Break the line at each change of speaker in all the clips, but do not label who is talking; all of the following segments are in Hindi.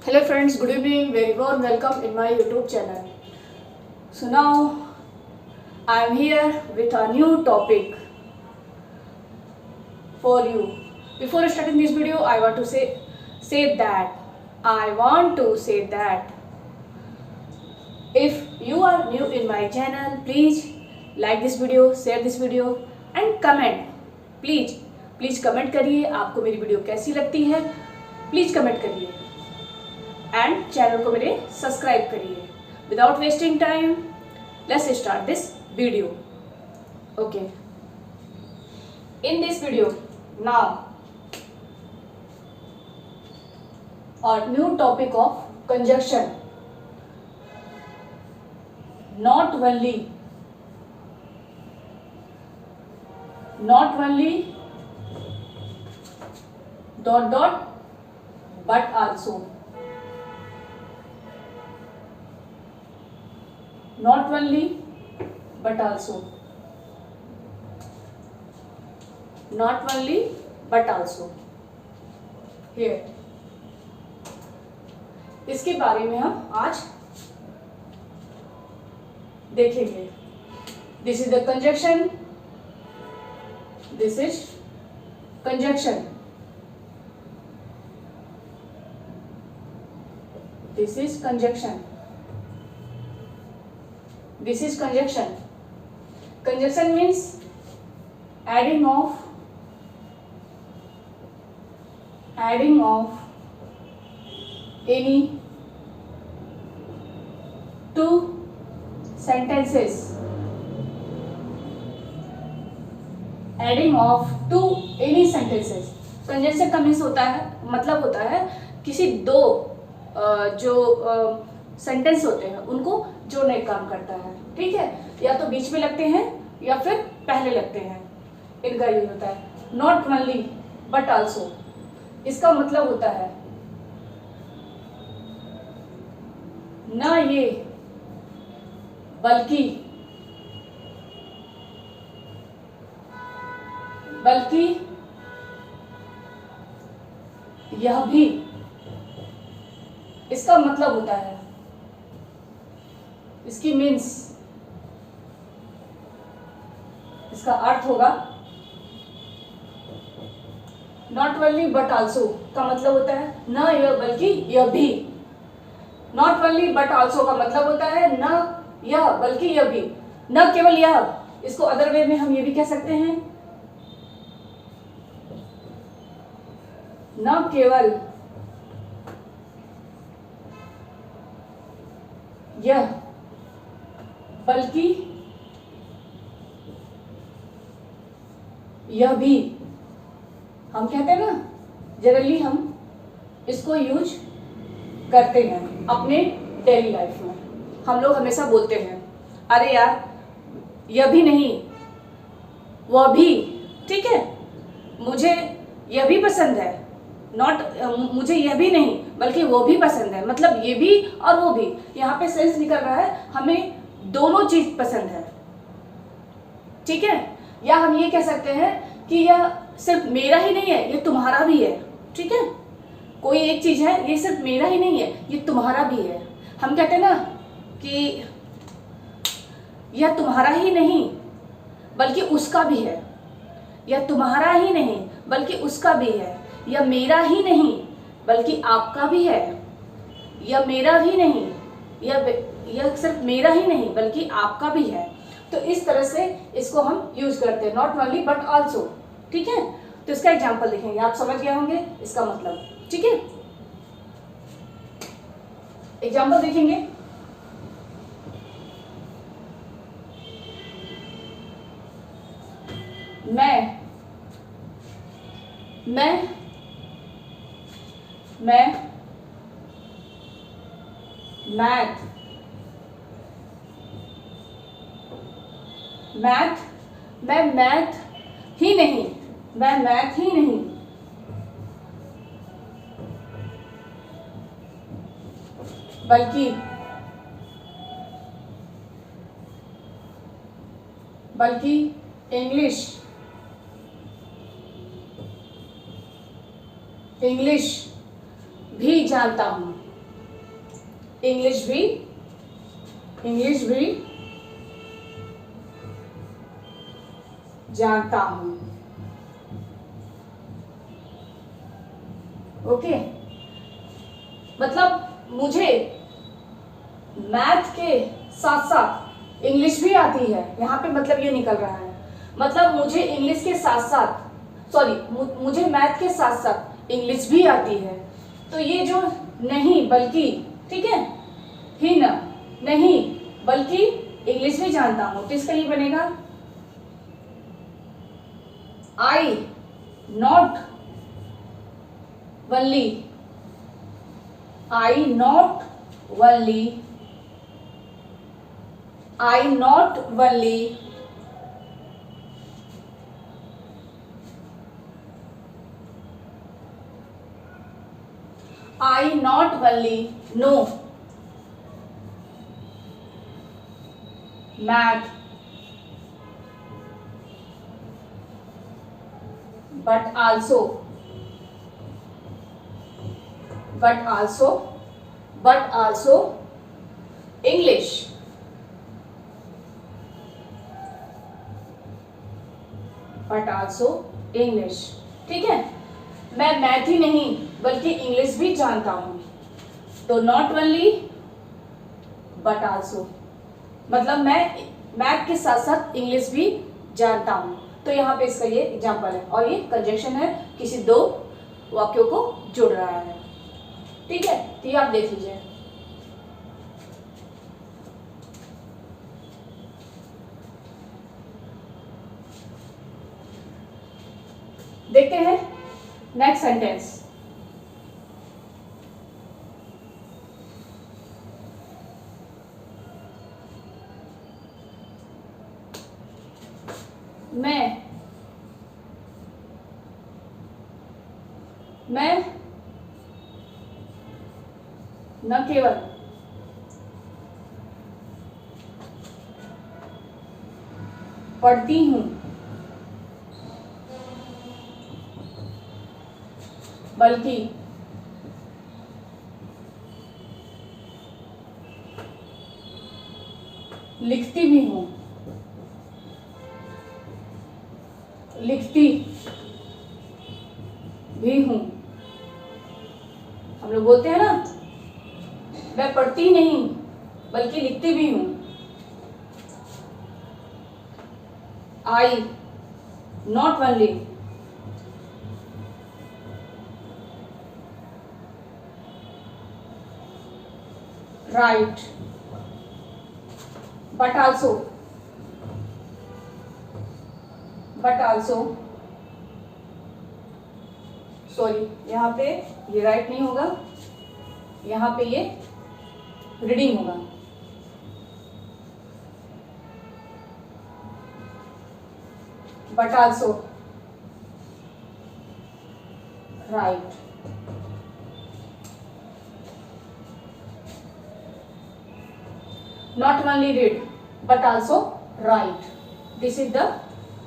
Hello friends, good evening, very warm welcome in my YouTube channel. So now I am here with a new topic for you. Before starting this video, I want to say that if you are new in my channel, please like this video, share this video and comment. Please comment करिए आपको मेरी वीडियो कैसी लगती है, प्लीज कमेंट करिए एंड चैनल को मेरे सब्सक्राइब करिए. Without wasting time let's start this video. Okay, in this video now our new topic of conjunction. Not only dot but also. Not only but also. Not only but also. Here. इसके बारे में हम आज देखेंगे. This is the conjunction. This is conjunction. This is conjunction. This is conjunction. Conjunction means adding of any two sentences. Adding of two any sentences. Conjunction का मीन्स होता है, मतलब होता है किसी दो जो सेंटेंस होते हैं उनको जोड़ने का काम करता है. ठीक है, या तो बीच में लगते हैं या फिर पहले लगते हैं, इनका यूज होता है. नॉट ओनली बट आल्सो, इसका मतलब होता है न ये बल्कि यह भी. इसका मतलब होता है, इसकी मीन्स, इसका अर्थ होगा नॉट ओनली बट आल्सो का मतलब होता है न यह बल्कि यह भी. नॉट ओनली बट आल्सो का मतलब होता है न यह बल्कि यह भी, न केवल यह. इसको अदर वे में हम ये भी कह सकते हैं, न केवल यह बल्कि यह भी. हम कहते हैं ना, जनरली हम इसको यूज करते हैं अपने डेली लाइफ में. हम लोग हमेशा बोलते हैं अरे यार यह भी नहीं वह भी. ठीक है, मुझे यह भी पसंद है. नॉट मुझे यह भी नहीं बल्कि वो भी पसंद है, मतलब ये भी और वो भी. यहाँ पे सेंस निकल रहा है हमें दोनों चीज पसंद है. ठीक है, या हम ये कह सकते हैं कि यह सिर्फ मेरा ही नहीं है, ये तुम्हारा भी है. ठीक है, कोई एक चीज है, ये सिर्फ मेरा ही नहीं है, ये तुम्हारा भी है. हम कहते हैं ना कि यह तुम्हारा ही नहीं बल्कि उसका भी है. यह तुम्हारा ही नहीं बल्कि उसका भी है. यह मेरा ही नहीं बल्कि आपका भी है. यह मेरा भी नहीं, यह सिर्फ मेरा ही नहीं बल्कि आपका भी है. तो इस तरह से इसको हम यूज करते हैं, नॉट ओनली बट आल्सो. ठीक है, तो इसका एग्जांपल देखेंगे, आप समझ गए होंगे इसका मतलब. ठीक है, एग्जांपल देखेंगे. मैं मैथ ही नहीं, मैं मैथ ही नहीं बल्कि इंग्लिश भी जानता हूँ. इंग्लिश भी जानता हूं। ओके, मतलब मुझे मैथ के साथ साथ इंग्लिश भी आती है। यहाँ पे मतलब ये निकल रहा है, मतलब मुझे इंग्लिश के साथ साथ मुझे मैथ के साथ साथ इंग्लिश भी आती है। तो ये जो नहीं बल्कि, ठीक है, ही ना, नहीं बल्कि इंग्लिश भी जानता हूं, तो इसका ये बनेगा I not only, I not only know math, but also English. ठीक है, मैं मैथ ही नहीं बल्कि इंग्लिश भी जानता हूं। तो नॉट ओनली बट आल्सो, मतलब मैं मैथ के साथ साथ इंग्लिश भी जानता हूं। तो यहाँ पे इसका ये एग्जाम्पल है, और ये कंजक्शन है, किसी दो वाक्यों को जोड़ रहा है। ठीक है, तो ये आप देख लीजिए। देखते हैं नेक्स्ट सेंटेंस। मैं न केवल पढ़ती हूं बल्कि लिखती भी हूं, हम लोग बोलते हैं ना, मैं पढ़ती नहीं बल्कि लिखती भी हूं। I not only write but also sorry, यहाँ पे ये राइट नहीं होगा, यहाँ पे ये रीडिंग होगा। But also right, not only read but also write. This is the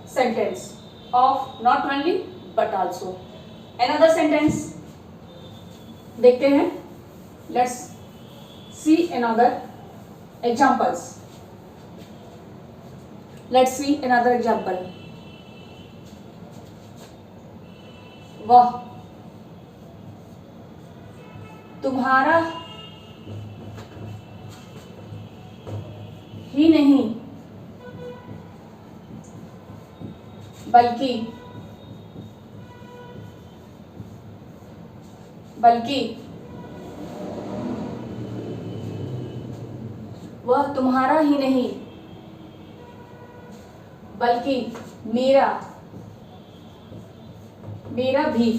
sentence of not only but also. Another sentence देखते हैं, let's see another examples. Let's see another example. वह तुम्हारा ही नहीं बल्कि वह तुम्हारा ही नहीं बल्कि मेरा भी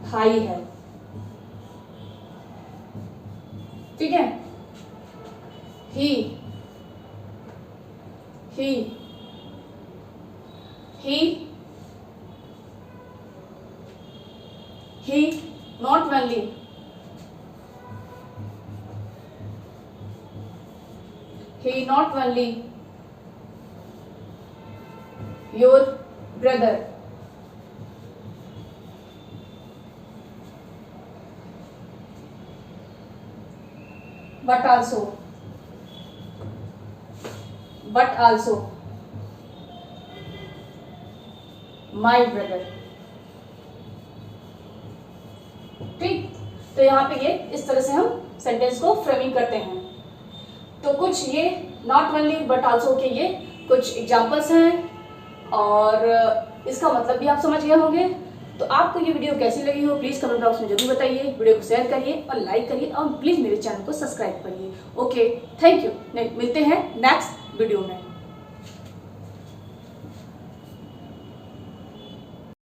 भाई है। ठीक है, he not only your brother but also my brother। ठीक, तो यहाँ पे ये इस तरह से हम सेंटेंस को फ्रेमिंग करते हैं। तो कुछ ये नॉट ओनली बट आल्सो के ये कुछ एग्जांपल्स हैं और इसका मतलब भी आप समझ गए होंगे। तो आपको ये वीडियो कैसी लगी हो प्लीज़ कमेंट बॉक्स में जरूर बताइए, वीडियो को शेयर करिए और लाइक करिए और प्लीज़ मेरे चैनल को सब्सक्राइब करिए। Okay, thank you. मिलते हैं नेक्स्ट वीडियो में।